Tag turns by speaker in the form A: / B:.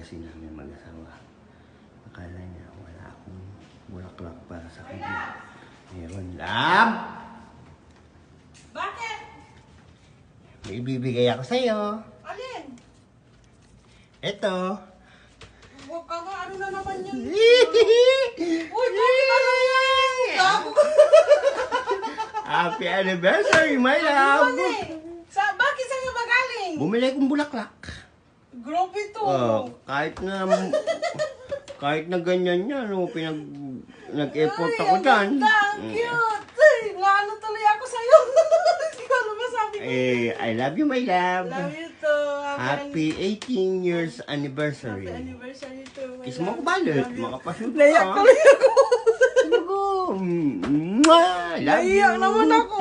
A: kasi namin mag-asawa. Akala niya wala akong bulaklak para sa kanya. Meron, love!
B: Bakit?
A: May ibibigay ako sa'yo.
B: Alin?
A: Ito.
B: Huwag ka nga, ano na naman yun? Uy, bakit ano yan? Gago.
A: Happy anniversary, my love!
B: Ano eh? Bakit saan nga magaling?
A: Bumili akong bulaklak.
B: Grabe to.
A: Kahit na ganyan niya, no, nag-effort ako dyan.
B: Ang cute. Ay, naano tuloy ako sa'yo. Hindi ko ano masabi ko.
A: I love you, my love.
B: Love you too.
A: Happy 18 years anniversary.
B: Happy anniversary too. my
A: Kiss mo
B: love.
A: ko balot,
B: Love you.
A: makapasyon ka.
B: Naiyak tuloy ako.
A: Love you.
B: Naiyak naman ako.